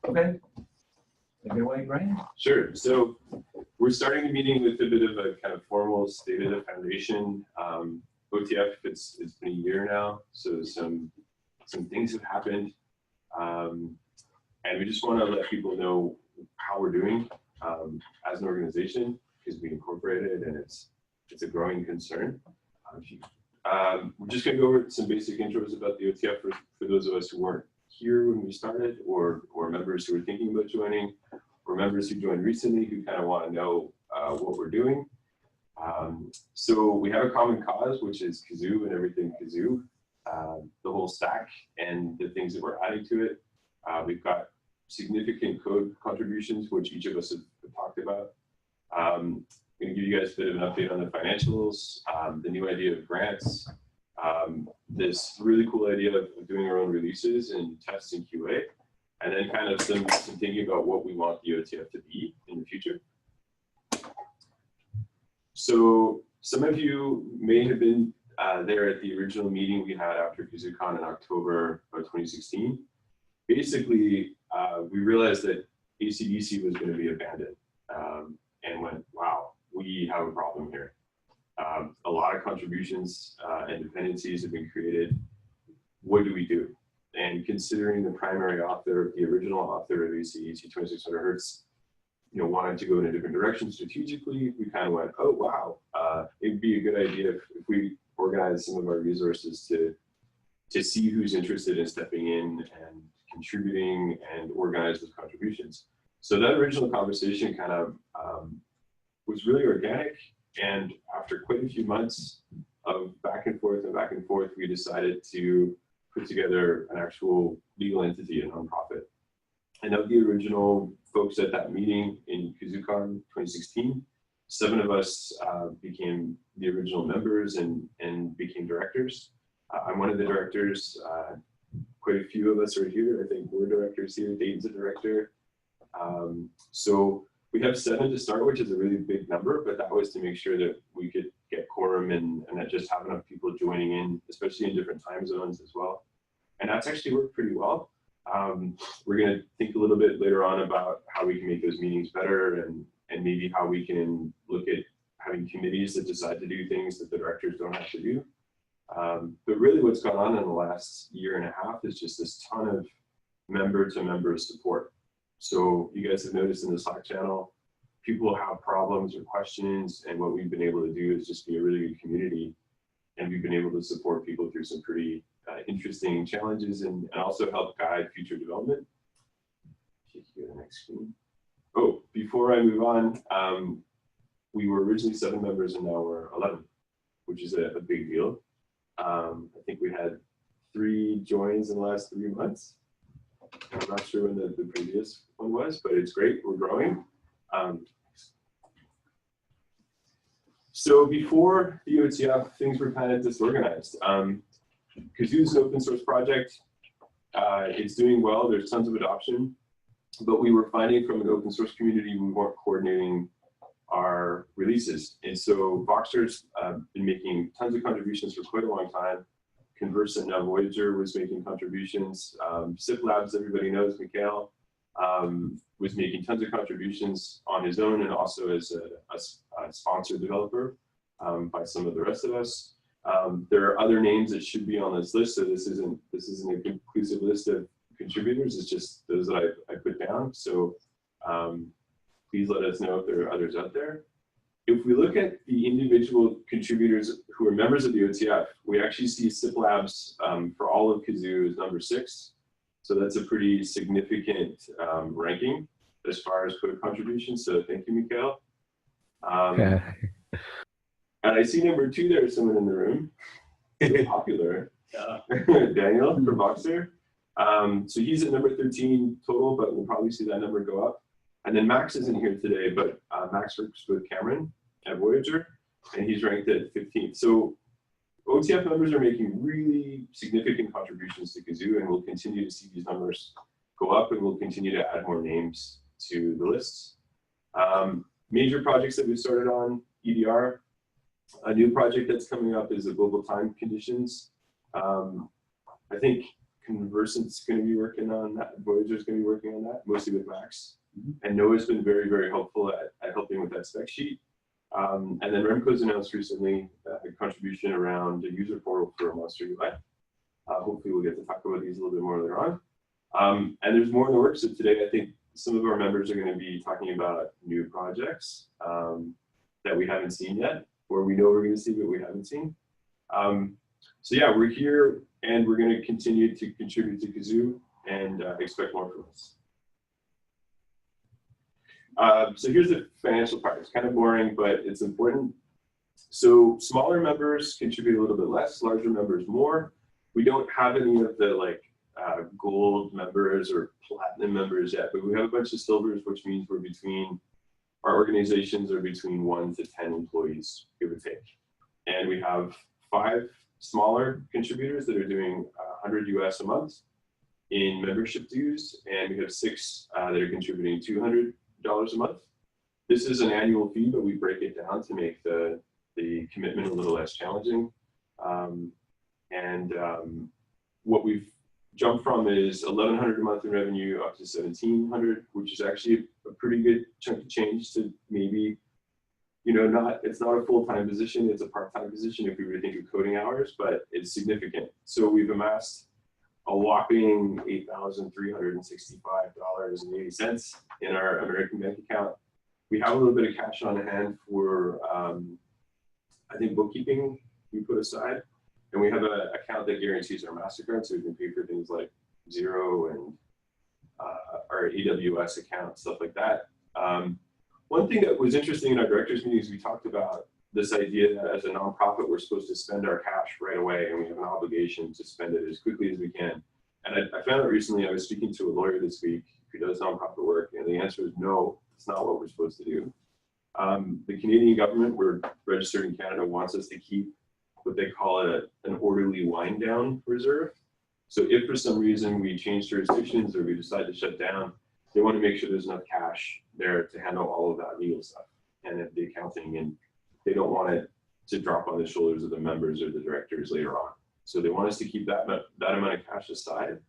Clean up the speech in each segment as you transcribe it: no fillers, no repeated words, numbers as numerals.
Okay. Take it away, Brian. Sure. So we're starting the meeting with a bit of a kind of formal state of the foundation. OTF, it's been a year now, so some things have happened, and we just want to let people know how we're doing as an organization, because we incorporated and it's a growing concern. We're just going to go over some basic intros about the OTF for those of us who weren't here when we started, or members who are thinking about joining, or members who joined recently who kind of want to know what we're doing. So we have a common cause, which is Kazoo and everything Kazoo, the whole stack and the things that we're adding to it. We've got significant code contributions, which each of us have talked about. I'm going to give you guys a bit of an update on the financials, the new idea of grants, this really cool idea of doing our own releases and tests in QA, and then kind of some thinking about what we want the OTF to be in the future. So some of you may have been there at the original meeting we had after KazooCon in October of 2016. Basically, we realized that AC/DC was going to be abandoned, and went, wow, we have a problem here. A lot of contributions and dependencies have been created. What do we do? And considering the primary author, the original author of AC/DC 2600 Hertz, wanted to go in a different direction strategically, we kind of went, oh, wow, it'd be a good idea if we organize some of our resources to see who's interested in stepping in and contributing and organize those contributions. So that original conversation kind of was really organic, and after quite a few months of back and forth, we decided to put together an actual legal entity, a nonprofit. And of the original folks at that meeting in KazooCon 2016, 7 of us became the original members and became directors. I'm one of the directors. Quite a few of us are here. I think we're directors here. Dave's a director. So we have 7 to start, which is a really big number, but that was to make sure that we could get quorum and not just have enough people joining in, especially in different time zones as well. And that's actually worked pretty well. We're going to think a little bit later on about how we can make those meetings better, and maybe how we can look at having committees that decide to do things that the directors don't have to do. But really what's gone on in the last year and a half is just this ton of member-to-member support. So you guys have noticed in the Slack channel, people have problems or questions, and what we've been able to do is just be a really good community, and we've been able to support people through some pretty interesting challenges and also help guide future development. Take you to the next screen. Oh, before I move on, we were originally 7 members and now we're 11, which is a big deal. I think we had 3 joins in the last 3 months. I'm not sure when the previous one was, but it's great, we're growing. So before the OTF, things were kind of disorganized. Kazoo is an open source project. It's doing well, there's tons of adoption, but we were finding from an open source community, we weren't coordinating our releases. And so Voxer's been making tons of contributions for quite a long time. Conversant, now Voyager, was making contributions. SIP Labs, everybody knows, Mikhail, was making tons of contributions on his own and also as a sponsored developer by some of the rest of us. There are other names that should be on this list, so this isn't a conclusive list of contributors. It's just those that I put down. So please let us know if there are others out there. If we look at the individual contributors who are members of the OTF, we actually see SIP Labs for all of Kazoo is number 6. So that's a pretty significant ranking as far as code contributions. So thank you, Mikhail. And I see number 2 there, someone in the room. So popular. Daniel from Voxer. So he's at number 13 total, but we'll probably see that number go up. And then Max isn't here today, but Max works with Cameron at Voyager, and he's ranked at 15th. So OTF members are making really significant contributions to Kazoo, and we'll continue to see these numbers go up, and we'll continue to add more names to the lists. Major projects that we started on, EDR. A new project that's coming up is the global time conditions. I think Conversant's going to be working on that. Voyager's going to be working on that, mostly with Max. And Noah's been very, very helpful at helping with that spec sheet. And then Remco's announced recently a contribution around a user portal for Monster UI. Hopefully we'll get to talk about these a little bit more later on. And there's more in the works. So today, I think some of our members are going to be talking about new projects that we haven't seen yet, or we know we're going to see, but we haven't seen. So yeah, we're here and we're going to continue to contribute to Kazoo and expect more from us. So here's the financial part. It's kind of boring, but it's important. So smaller members contribute a little bit less, larger members more. We don't have any of the like gold members or platinum members yet, but we have a bunch of silvers, which means we're between, our organizations are between 1 to 10 employees, give or take. And we have 5 smaller contributors that are doing $100 US a month in membership dues, and we have 6 that are contributing $200 a month. This is an annual fee, but we break it down to make the commitment a little less challenging. What we've jumped from is $1,100 a month in revenue up to $1,700, which is actually a pretty good chunk of change to maybe, you know, it's not a full-time position, it's a part-time position if we were to think of coding hours, but it's significant. So we've amassed a whopping $8,365.80 in our American bank account. We have a little bit of cash on hand for, I think, bookkeeping we put aside. And we have an account that guarantees our MasterCard, so we can pay for things like Xero and our AWS account, stuff like that. One thing that was interesting in our directors meetings, we talked about this idea that as a nonprofit, we're supposed to spend our cash right away, and we have an obligation to spend it as quickly as we can. And I found out recently, I was speaking to a lawyer this week who does nonprofit work, and the answer is no, it's not what we're supposed to do. The Canadian government, we're registered in Canada, wants us to keep what they call an orderly wind down reserve. So if for some reason we change jurisdictions or we decide to shut down, they want to make sure there's enough cash there to handle all of that legal stuff and the accounting, and they don't want it to drop on the shoulders of the members or the directors later on. So they want us to keep that amount of cash aside.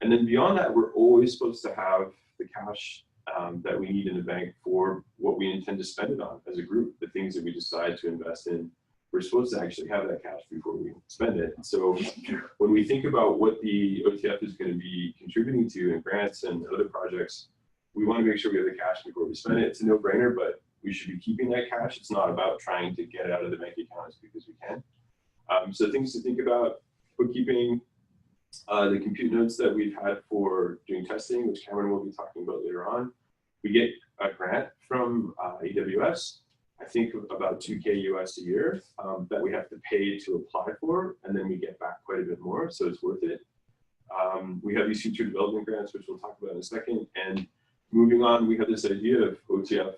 And then beyond that, we're always supposed to have the cash that we need in the bank for what we intend to spend it on as a group, the things that we decide to invest in. We're supposed to actually have that cash before we spend it. So when we think about what the OTF is going to be contributing to in grants and other projects, we want to make sure we have the cash before we spend it. It's a no-brainer, but we should be keeping that cash. It's not about trying to get it out of the bank account as quick as we can. So things to think about: bookkeeping, the compute nodes that we've had for doing testing, which Cameron will be talking about later on. We get a grant from AWS. I think about $2K US a year that we have to pay to apply for, and then we get back quite a bit more, so it's worth it. We have these future development grants, which we'll talk about in a second. And moving on, we have this idea of OTF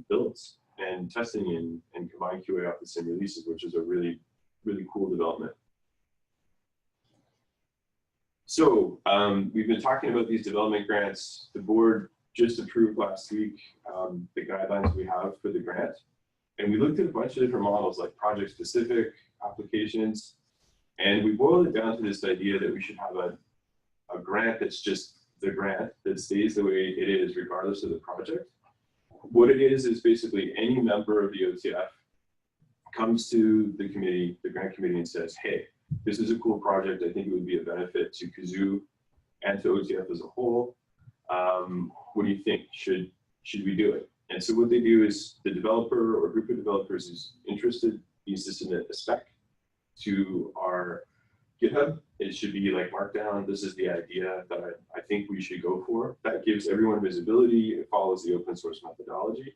builds and testing and combined QA off the same releases, which is a really, really cool development. So we've been talking about these development grants. The board just approved last week the guidelines we have for the grant. And we looked at a bunch of different models like project specific applications. And we boiled it down to this idea that we should have a grant that's just the grant that stays the way it is regardless of the project. What it is basically any member of the OTF comes to the committee, the grant committee, and says, hey, this is a cool project. I think it would be a benefit to Kazoo and to OTF as a whole. What do you think? Should we do it? And so what they do is the developer or group of developers who's interested needs to submit a spec to our GitHub. It should be like Markdown. This is the idea that I think we should go for. That gives everyone visibility. It follows the open source methodology.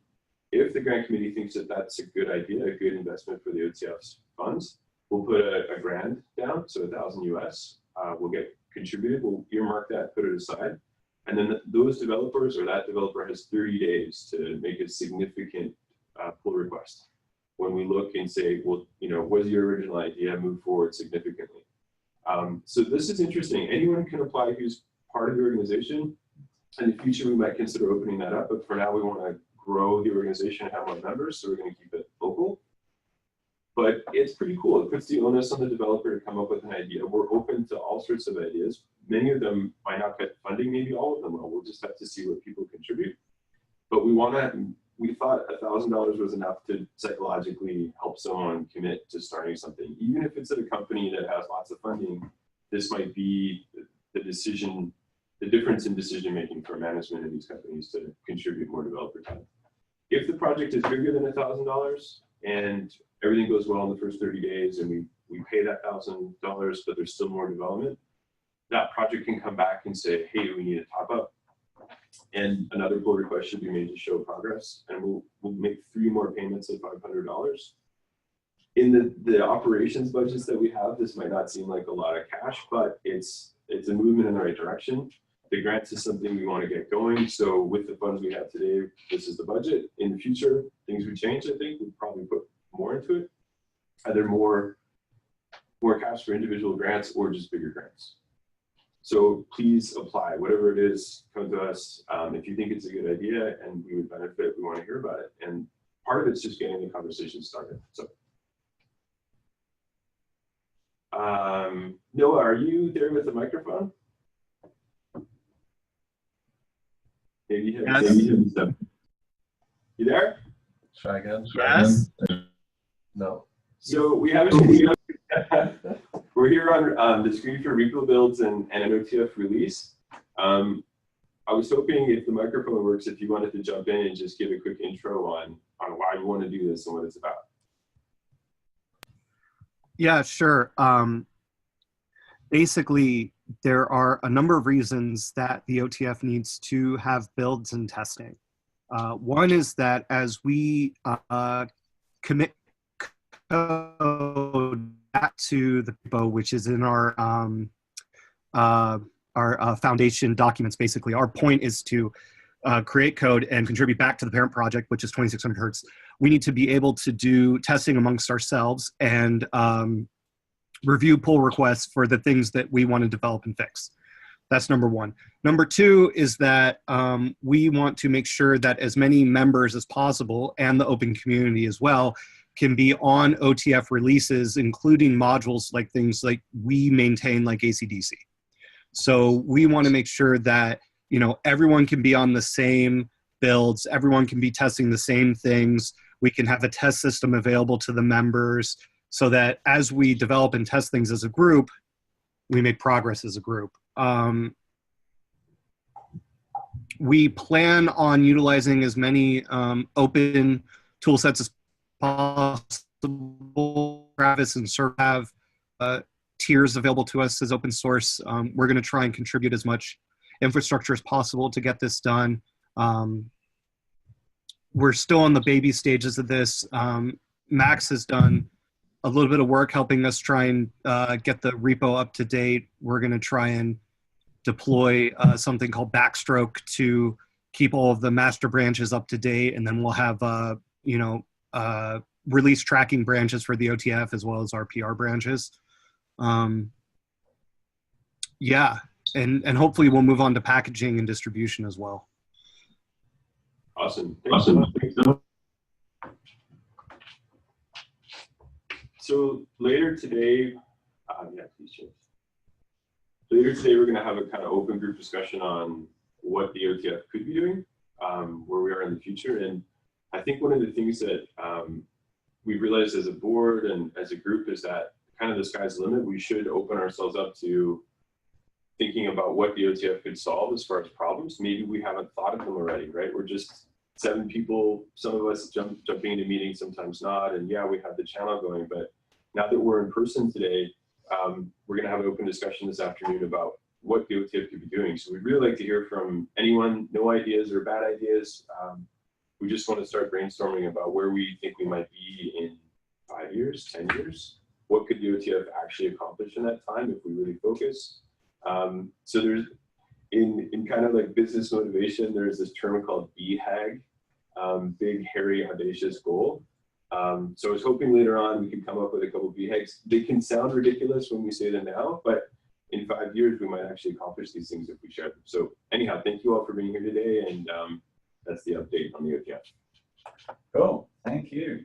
If the grant committee thinks that that's a good idea, a good investment for the OTF's funds, we'll put a grand down, so $1,000 US. We'll get contributed. We'll earmark that, put it aside. And then those developers or that developer has 30 days to make a significant pull request. When we look and say, well, you know, was your original idea move forward significantly? So this is interesting. Anyone can apply who's part of the organization. In the future, we might consider opening that up. But for now, we want to grow the organization and have more members. So we're going to keep it local. but it's pretty cool. It puts the onus on the developer to come up with an idea. We're open to all sorts of ideas. Many of them might not get funding, maybe all of them will. We'll just have to see what people contribute. But we thought $1,000 was enough to psychologically help someone commit to starting something. Even if it's at a company that has lots of funding, this might be the difference in decision making for management in these companies to contribute more developer time. If the project is bigger than $1,000 and everything goes well in the first 30 days and we pay that $1,000, but there's still more development, that project can come back and say, hey, we need a top up. And another pull request should be made to show progress. And we'll make 3 more payments of $500. In the operations budgets that we have, this might not seem like a lot of cash, but it's a movement in the right direction. The grants is something we want to get going. So with the funds we have today, this is the budget. In the future, things would change, I think. We'd probably put more into it. Either more cash for individual grants or just bigger grants. So please apply, whatever it is, come to us. If you think it's a good idea and we would benefit, we want to hear about it. And part of it's just getting the conversation started. So, Noah, are you there with the microphone? Maybe you have stuff. You there? Try again. Yes. No. So we have we're here on the screen for repo builds and an OTF release. I was hoping if the microphone works, if you wanted to jump in and just give a quick intro on why you want to do this and what it's about. Yeah, sure. Basically, there are a number of reasons that the OTF needs to have builds and testing. One is that as we commit code back to the repo, which is in our foundation documents, basically, our point is to create code and contribute back to the parent project, which is 2600 Hertz. We need to be able to do testing amongst ourselves and review pull requests for the things that we want to develop and fix. That's number one. Number two is that we want to make sure that as many members as possible and the open community as well can be on OTF releases, including modules like things like we maintain like AC/DC. So we want to make sure that, you know, everyone can be on the same builds, everyone can be testing the same things. We can have a test system available to the members so that as we develop and test things as a group, we make progress as a group. We plan on utilizing as many open tool sets as possible. Travis and Sir have tiers available to us as open source. We're going to try and contribute as much infrastructure as possible to get this done. We're still on the baby stages of this. Max has done a little bit of work helping us try and get the repo up to date. We're going to try and deploy something called Backstroke to keep all of the master branches up to date, and then we'll have release tracking branches for the OTF as well as our PR branches. Yeah, and hopefully we'll move on to packaging and distribution as well. Awesome. Thanks so much. So later today, Later today, we're going to have a kind of open group discussion on what the OTF could be doing, where we are in the future. And I think one of the things that we've realized as a board and as a group is that kind of the sky's the limit. We should open ourselves up to thinking about what the OTF could solve as far as problems. Maybe we haven't thought of them already, right? We're just 7 people, some of us jumping into meetings, sometimes not. And yeah, we have the channel going, but now that we're in person today, we're going to have an open discussion this afternoon about what the OTF could be doing. So we'd really like to hear from anyone, no ideas or bad ideas. We just want to start brainstorming about where we think we might be in 5 years, 10 years. What could the OTF actually accomplish in that time if we really focus? So there's, in kind of like business motivation, there's this term called BHAG, big, hairy, audacious goal. So I was hoping later on we could come up with a couple of BHAGs. They can sound ridiculous when we say them now, but in 5 years we might actually accomplish these things if we share them. So anyhow, thank you all for being here today, and that's the update on the OTF. Cool, thank you.